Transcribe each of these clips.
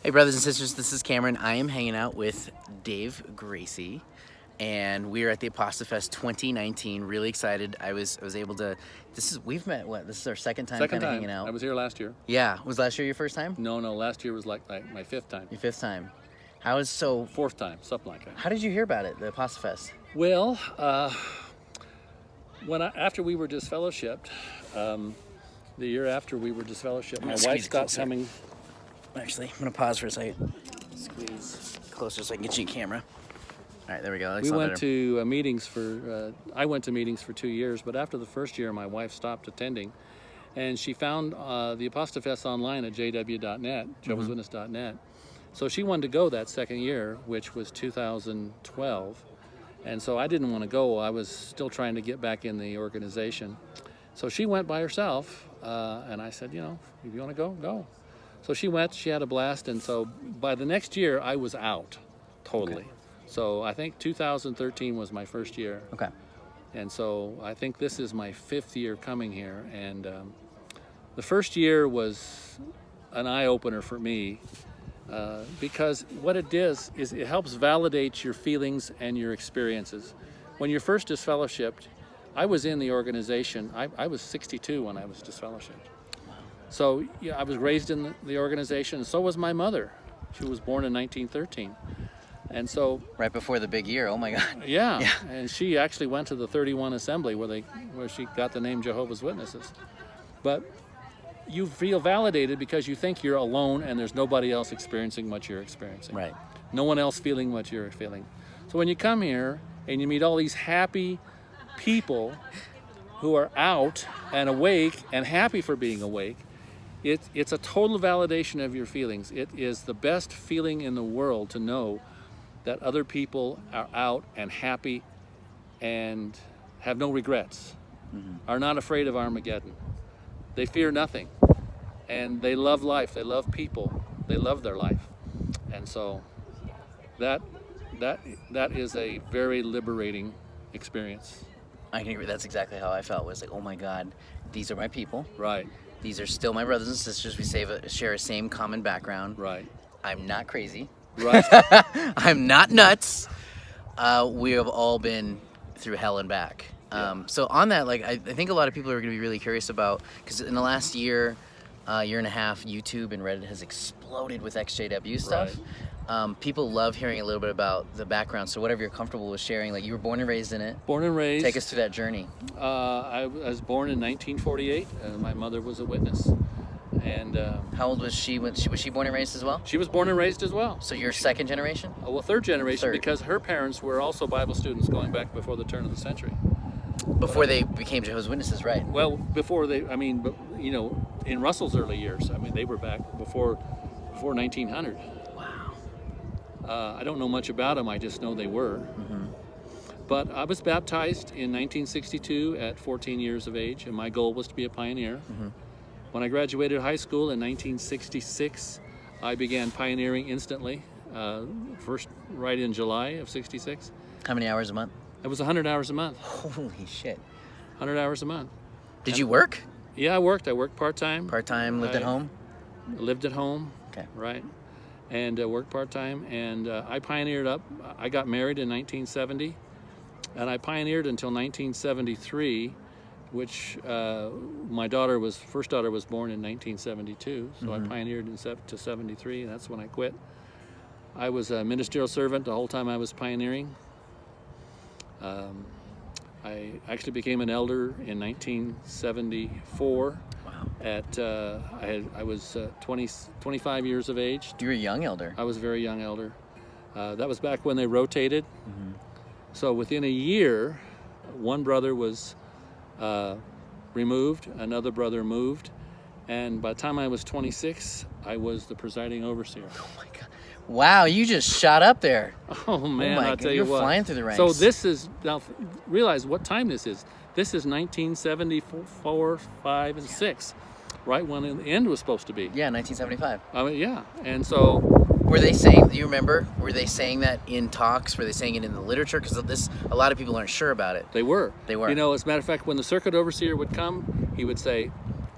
Hey brothers and sisters, this is Kameron. I am hanging out with Dave Gracey, and we are at the Apostafest 2019. Really excited. I was able to. We've met. What? This is our second time kind of hanging out. I was here last year. Yeah. Was last year your first time? No. Last year was like my fifth time. Your fifth time. How is so? Fourth time, something like that. How did you hear about it, the Apostafest? Well, after we were Dissfellowshiped, the year after we were Dissfellowshiped, my wife stopped coming. Actually, I'm gonna pause for a second. Squeeze closer so I can get you a camera. All right, there we go. We went to meetings for. I went to meetings for 2 years, but after the first year, my wife stopped attending, and she found the Apostafest online at JW.net, Jehovahs Witness.net. So she wanted to go that second year, which was 2012, and so I didn't want to go. I was still trying to get back in the organization. So she went by herself, and I said, if you want to go, go. So she went, she had a blast, and so by the next year, I was out, totally. Okay. So I think 2013 was my first year. Okay. And so I think this is my fifth year coming here, and the first year was an eye-opener for me, because what it does is it helps validate your feelings and your experiences. When you're first Dissfellowshipped, I was in the organization, I was 62 when I was Dissfellowshipped. So I was raised in the organization, and so was my mother. She was born in 1913. And so right before the big year, oh my God. Yeah. And she actually went to the 31 assembly where she got the name Jehovah's Witnesses. But you feel validated because you think you're alone and there's nobody else experiencing what you're experiencing. Right. No one else feeling what you're feeling. So when you come here and you meet all these happy people who are out and awake and happy for being awake, it's a total validation of your feelings. It is the best feeling in the world to know that other people are out and happy and have no regrets, are not afraid of Armageddon. They fear nothing, and they love life, they love people, they love their life. And so that is a very liberating experience. I can agree. That's exactly how I felt. Was like, oh my God, these are my people. Right. These are still my brothers and sisters. We share a same common background. Right. I'm not crazy. Right. I'm not nuts. We have all been through hell and back. So on that, I think a lot of people are going to be really curious about, because in the last year and a half, YouTube and Reddit has exploded with EXJW stuff. Right. People love hearing a little bit about the background. So whatever you're comfortable with sharing, you were born and raised in it. Born and raised. Take us through that journey. I was born in 1948, and my mother was a witness. And how old was she? Was she born and raised as well? She was born and raised as well. So you're second generation? Well, third generation. Third. Because her parents were also Bible students going back before the turn of the century. Before they became Jehovah's Witnesses, right? Well, before they, in Russell's early years, they were back before 1900. Wow. I don't know much about them. I just know they were. But I was baptized in 1962 at 14 years of age, and my goal was to be a pioneer. When I graduated high school in 1966, I began pioneering instantly, first right in July of 66. How many hours a month? It was 100 hours a month. Holy shit. 100 hours a month. Did you work? Yeah, I worked. I worked part-time. Part-time, lived at home? Lived at home. Okay. Right. And worked part-time. And I pioneered up. I got married in 1970. And I pioneered until 1973, which my first daughter was born in 1972. So I pioneered to 73, and that's when I quit. I was a ministerial servant the whole time I was pioneering. I actually became an elder in 1974. Wow. I was 25 years of age. You were a young elder. I was a very young elder. That was back when they rotated. So within a year, one brother was removed, another brother moved, and by the time I was 26, I was the presiding overseer. Oh my God. Wow, you just shot up there. Oh man, I'll tell you what. You're flying through the ranks. So this is, now realize what time this is. This is 1974, 5, and 6, right when the end was supposed to be. Yeah, 1975. Yeah, and so... Were they saying, do you remember, were they saying that in talks? Were they saying it in the literature? Because a lot of people aren't sure about it. They were. They were. As a matter of fact, when the circuit overseer would come, he would say,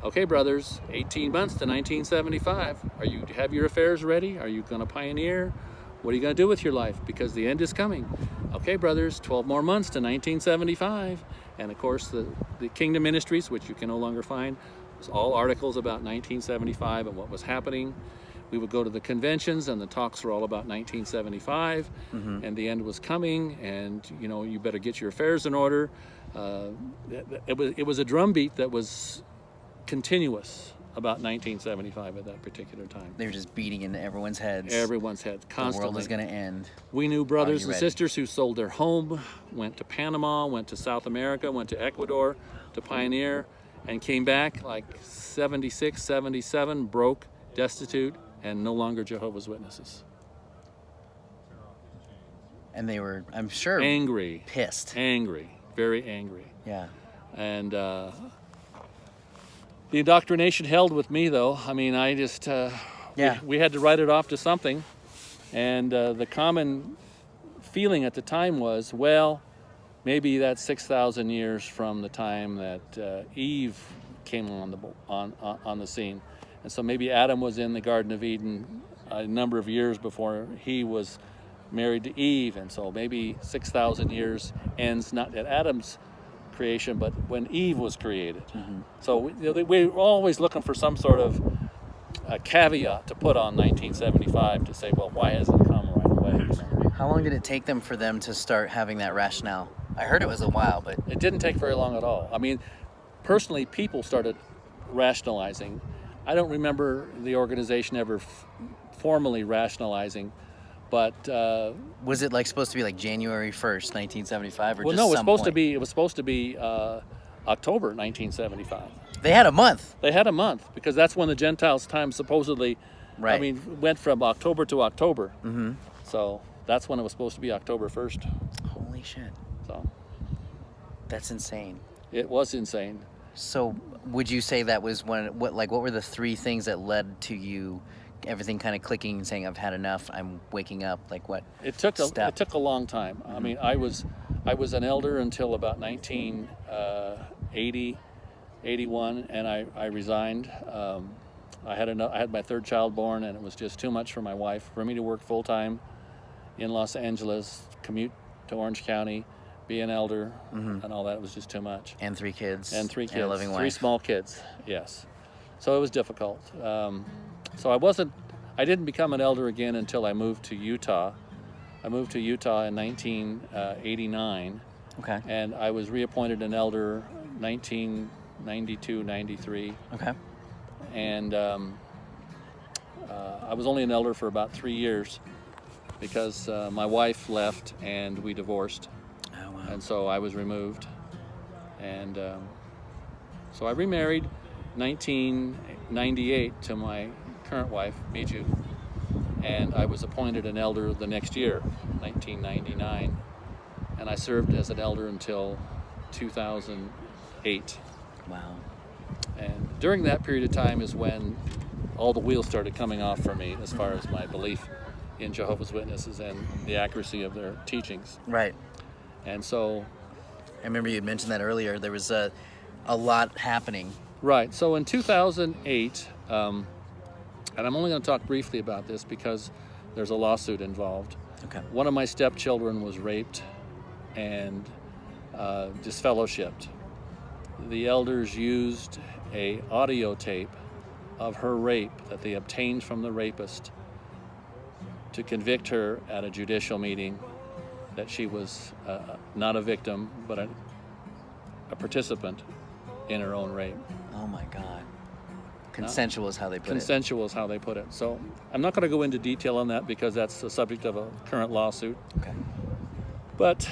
Okay, brothers, 18 months to 1975. Have your affairs ready? Are you going to pioneer? What are you going to do with your life? Because the end is coming. Okay, brothers, 12 more months to 1975. And of course, the Kingdom Ministries, which you can no longer find, was all articles about 1975 and what was happening. We would go to the conventions, and the talks were all about 1975, and the end was coming, and you better get your affairs in order. It was a drumbeat that was continuous about 1975 at that particular time. They were just beating into everyone's heads. Everyone's heads, constantly. The world is going to end. We knew brothers and sisters who sold their home, went to Panama, went to South America, went to Ecuador to pioneer, and came back like 76, 77, broke, destitute, and no longer Jehovah's Witnesses. And they were, I'm sure, angry, pissed. Angry, very angry. Yeah. And the indoctrination held with me, though. I mean, I just, we had to write it off to something. And the common feeling at the time was, well, maybe that's 6,000 years from the time that Eve came on the scene. And so maybe Adam was in the Garden of Eden a number of years before he was married to Eve. And so maybe 6,000 years ends not at Adam's creation, but when Eve was created. So we were always looking for some sort of a caveat to put on 1975 to say, well, why hasn't it come right away? How long did it take them for them to start having that rationale? I heard it was a while, but it didn't take very long at all. I mean, personally, people started rationalizing. I don't remember the organization ever formally rationalizing, but was it supposed to be like January 1st, 1975, or well, just no, it was supposed to be October 1975. They had a month. They had a month because that's when the Gentiles' time supposedly, right. I mean, went from October to October. So that's when it was supposed to be October 1st. Holy shit! So that's insane. It was insane. So would you say that was what were the three things that led to you, everything kind of clicking and saying, I've had enough, I'm waking up? Like what? It took a long time. I mean, I was an elder until about 1980, 81, and I resigned. I had my third child born, and it was just too much for my wife for me to work full time in Los Angeles, commute to Orange County, be an elder, and all that. It was just too much. And three kids. And three kids. And a loving wife. 3 small kids. Yes. So it was difficult. So I didn't become an elder again until I moved to Utah. I moved to Utah in 1989. Okay. And I was reappointed an elder 1992, 93. Okay. And I was only an elder for about 3 years because my wife left and we divorced. Oh, wow. And so I was removed. And so I remarried 1998 to my current wife, Miju. And I was appointed an elder the next year, 1999. And I served as an elder until 2008. Wow. And during that period of time is when all the wheels started coming off for me as far as my belief in Jehovah's Witnesses and the accuracy of their teachings. Right. And so I remember you had mentioned that earlier. There was a lot happening. Right. So in 2008, and I'm only going to talk briefly about this because there's a lawsuit involved. Okay. One of my stepchildren was raped and disfellowshipped. The elders used a audio tape of her rape that they obtained from the rapist to convict her at a judicial meeting that she was not a victim, but a participant in her own rape. Oh my God. Consensual is how they put it. Consensual is how they put it. So I'm not going to go into detail on that because that's the subject of a current lawsuit. Okay. But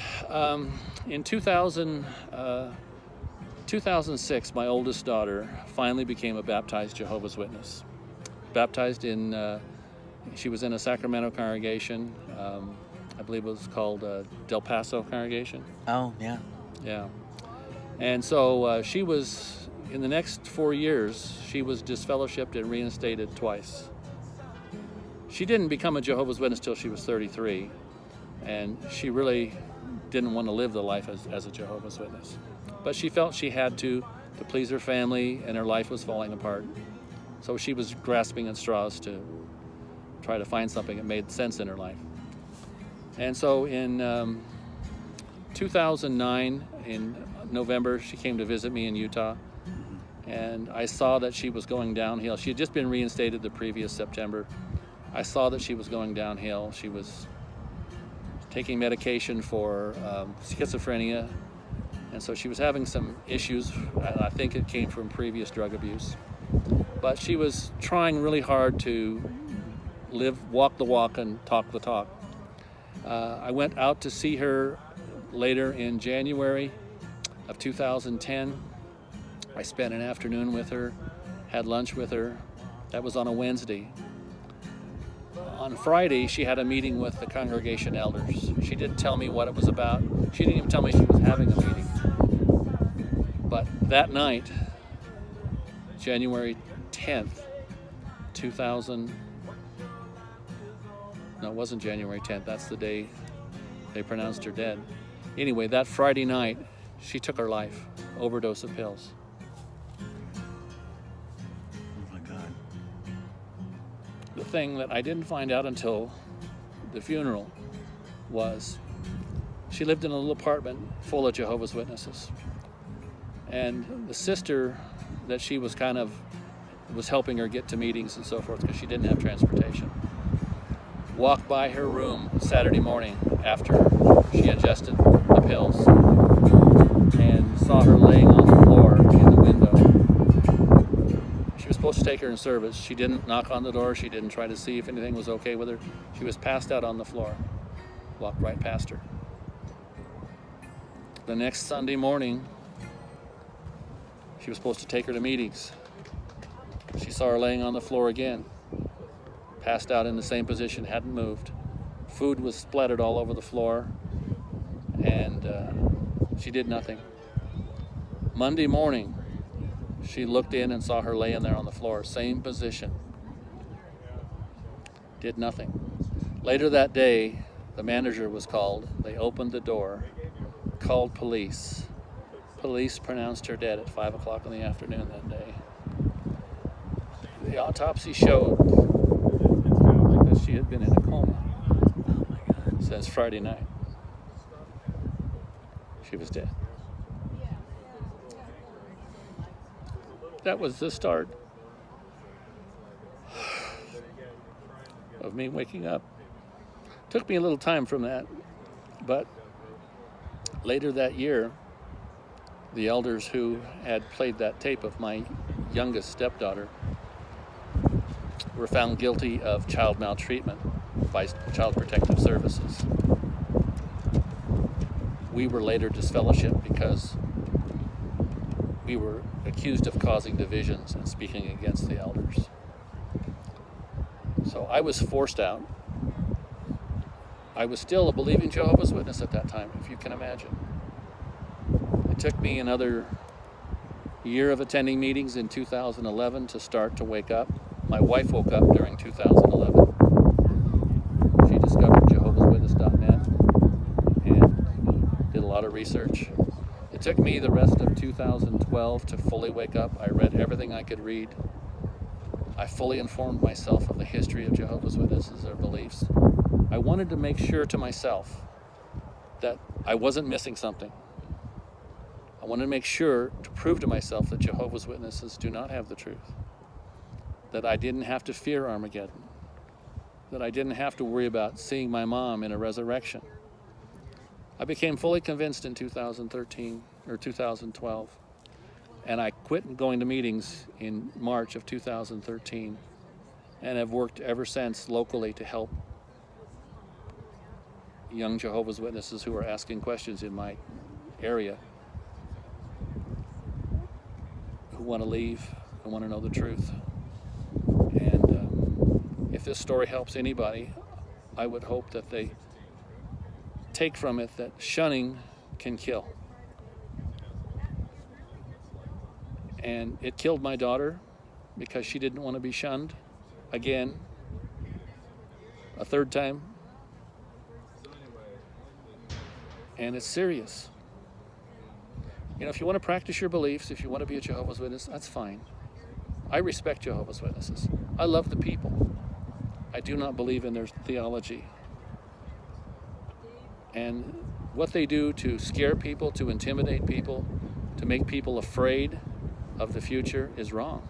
in 2006, my oldest daughter finally became a baptized Jehovah's Witness. Baptized she was in a Sacramento congregation. I believe it was called Del Paso congregation. Oh, yeah. Yeah. And so she was, in the next 4 years, she was disfellowshipped and reinstated twice. She didn't become a Jehovah's Witness till she was 33, and she really didn't want to live the life as a Jehovah's Witness. But she felt she had to to please her family, and her life was falling apart. So she was grasping at straws to try to find something that made sense in her life. And so in 2009, in November, she came to visit me in Utah, and I saw that she was going downhill. She had just been reinstated the previous September. I saw that she was going downhill. She was taking medication for schizophrenia, and so she was having some issues. I think it came from previous drug abuse. But she was trying really hard to walk the walk and talk the talk. I went out to see her later in January of 2010. I spent an afternoon with her, had lunch with her. That was on a Wednesday. On Friday, she had a meeting with the congregation elders. She didn't tell me what it was about. She didn't even tell me she was having a meeting. But that night, January 10th, 2000, no, it wasn't January 10th. That's the day they pronounced her dead. Anyway, that Friday night, she took her life, overdose of pills. Oh my God. The thing that I didn't find out until the funeral was she lived in a little apartment full of Jehovah's Witnesses. And the sister that she was was helping her get to meetings and so forth because she didn't have transportation, walked by her room Saturday morning after she ingested the pills and saw her laying on the floor in the window. She was supposed to take her in service. She didn't knock on the door. She didn't try to see if anything was okay with her. She was passed out on the floor. Walked right past her. The next Sunday morning, she was supposed to take her to meetings. She saw her laying on the floor again, passed out in the same position, hadn't moved. Food was splattered all over the floor, and she did nothing. Monday morning, she looked in and saw her laying there on the floor, same position. Did nothing. Later that day, the manager was called. They opened the door, called police. Police pronounced her dead at 5 o'clock in the afternoon that day. The autopsy showed that she had been in a coma since Friday night. She was dead. That was the start of me waking up. Took me a little time from that, but later that year, the elders who had played that tape of my youngest stepdaughter were found guilty of child maltreatment by Child Protective Services. We were later disfellowshipped because we were accused of causing divisions and speaking against the elders. So I was forced out. I was still a believing Jehovah's Witness at that time, if you can imagine. It took me another year of attending meetings in 2011 to start to wake up. My wife woke up during 2011. She discovered JehovahsWitness.net and did a lot of research. It took me the rest of 2012 to fully wake up. I read everything I could read. I fully informed myself of the history of Jehovah's Witnesses, their beliefs. I wanted to make sure to myself that I wasn't missing something. I wanted to make sure to prove to myself that Jehovah's Witnesses do not have the truth. That I didn't have to fear Armageddon. That I didn't have to worry about seeing my mom in a resurrection. I became fully convinced in 2013 or 2012, and I quit going to meetings in March of 2013 and have worked ever since locally to help young Jehovah's Witnesses who are asking questions in my area, who want to leave and want to know the truth. And if this story helps anybody, I would hope that they take from it that shunning can kill. And it killed my daughter because she didn't want to be shunned again, a third time. And it's serious. You know, if you want to practice your beliefs, if you want to be a Jehovah's Witness, that's fine. I respect Jehovah's Witnesses. I love the people. I do not believe in their theology. And what they do to scare people, to intimidate people, to make people afraid of the future is wrong.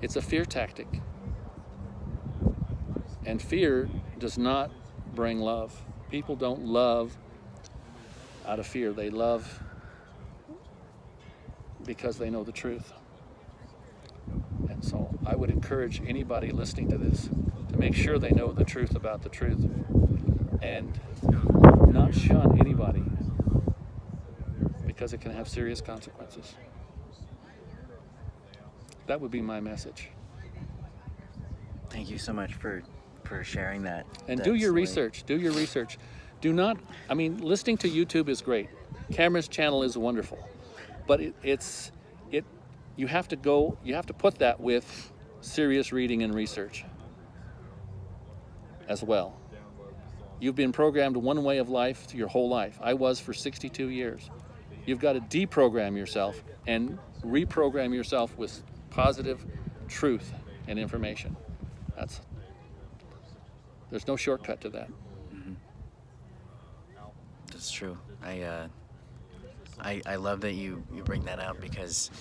It's a fear tactic. And fear does not bring love. People don't love out of fear. They love because they know the truth. And so I would encourage anybody listening to this to make sure they know the truth about the truth and not shun anybody, because it can have serious consequences. That would be my message. Thank you so much for sharing that. And that do your story. research. Do your research. Do not, I mean, listening to YouTube is great. Kameron's channel is wonderful. But you have to put that with serious reading and research as well. You've been programmed one way of life your whole life. I was for 62 years. You've got to deprogram yourself and reprogram yourself with positive truth and information. There's no shortcut to that. Mm-hmm. That's true. I love that you bring that out, because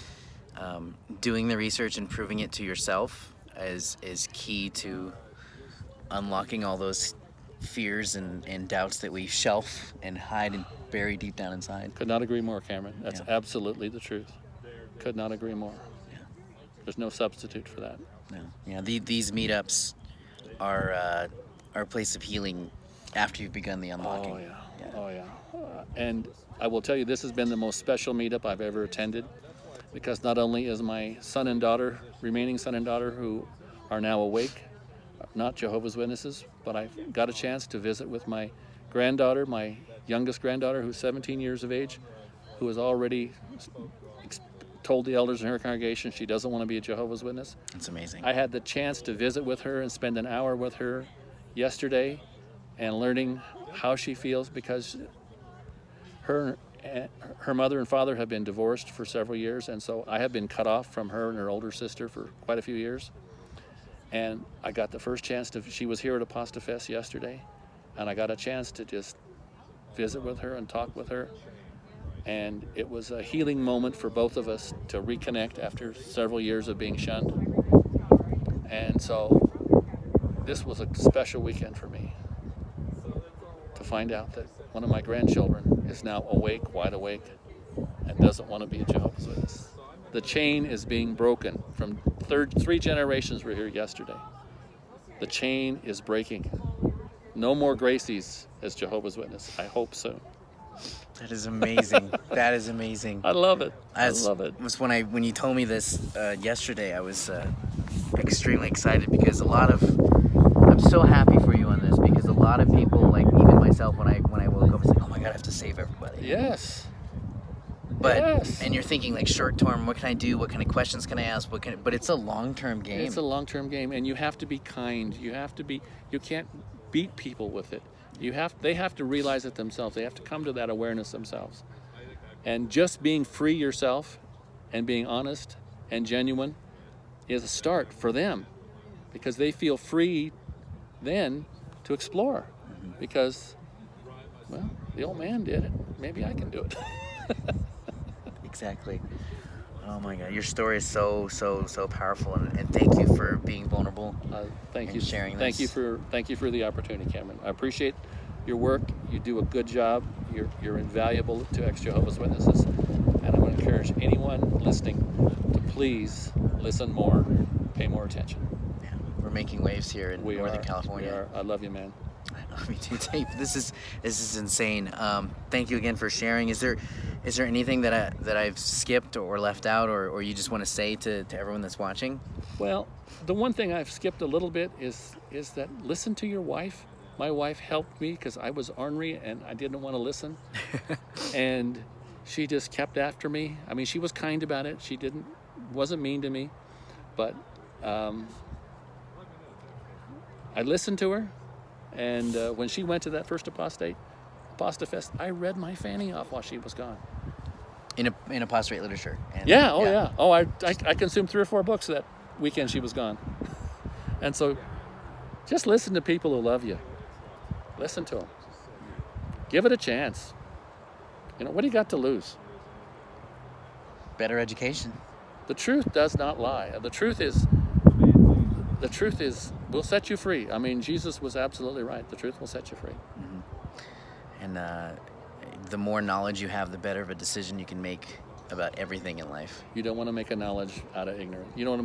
doing the research and proving it to yourself is key to unlocking all those fears and doubts that we shelf and hide and bury deep down inside. Could not agree more, Kameron. That's Yeah. absolutely the truth. Could not agree more. Yeah. There's no substitute for that. No. Yeah. These meetups are a place of healing after you've begun the unlocking. Oh yeah. Oh yeah. And I will tell you, this has been the most special meetup I've ever attended, because not only is my son and daughter, remaining son and daughter, who are now awake, not Jehovah's Witnesses, but I got a chance to visit with my granddaughter, my youngest granddaughter, who's 17 years of age, who has already told the elders in her congregation she doesn't want to be a Jehovah's Witness. That's amazing. I had the chance to visit with her and spend an hour with her yesterday and learning how she feels, because her mother and father have been divorced for several years, and so I have been cut off from her and her older sister for quite a few years. And I got the first chance she was here at Apostafest yesterday, and I got a chance to just visit with her and talk with her. And it was a healing moment for both of us to reconnect after several years of being shunned. And so this was a special weekend for me, to find out that one of my grandchildren is now awake, wide awake, and doesn't want to be a Jehovah's Witness. The chain is being broken. From three generations were here yesterday. The chain is breaking. No more Graceys as Jehovah's Witness. I hope soon. That is amazing. That is amazing. I love it. I As love it. was when you told me this yesterday, I was extremely excited, because I'm so happy for you on this, because a lot of people, like even myself, when I woke up, I was like, oh my God, I have to save everybody. Yes. But Yes. and you're thinking like short term, what can I do? What kind of questions can I ask? But it's a long-term game. It's a long-term game, and you have to be kind. You can't beat people with it. They have to realize it themselves. They have to come to that awareness themselves. And just being free yourself and being honest and genuine is a start for them, because they feel free then to explore. Mm-hmm. Because, well, the old man did it. Maybe I can do it. Exactly. Oh my God, your story is so powerful, and thank you for being vulnerable. Thank and you. sharing Thank this. you for the opportunity, Kameron. I appreciate your work. You do a good job. You're invaluable to ex-Jehovah's Witnesses, and I want to encourage anyone listening to please listen more, pay more attention. Yeah, we're making waves here in Northern California. We are. I love you, man. I love you too, Dave. This is insane. Thank you again for sharing. Is there anything that I've skipped or left out, or you just want to say to everyone that's watching? Well, the one thing I've skipped a little bit is that listen to your wife. My wife helped me because I was ornery and I didn't want to listen. And she just kept after me. I mean, she was kind about it. She wasn't mean to me, but I listened to her. And when she went to that first Apostafest, I read my fanny off while she was gone. in apostate literature. And, Yeah. Oh yeah. Oh, I consumed 3 or 4 books that weekend she was gone. And so, just listen to people who love you. Listen to them. Give it a chance. What do you got to lose? Better education. The truth does not lie. The truth is will set you free. I mean, Jesus was absolutely right. The truth will set you free. And the more knowledge you have, the better of a decision you can make about everything in life. You don't want to make a knowledge out of ignorance. You don't want to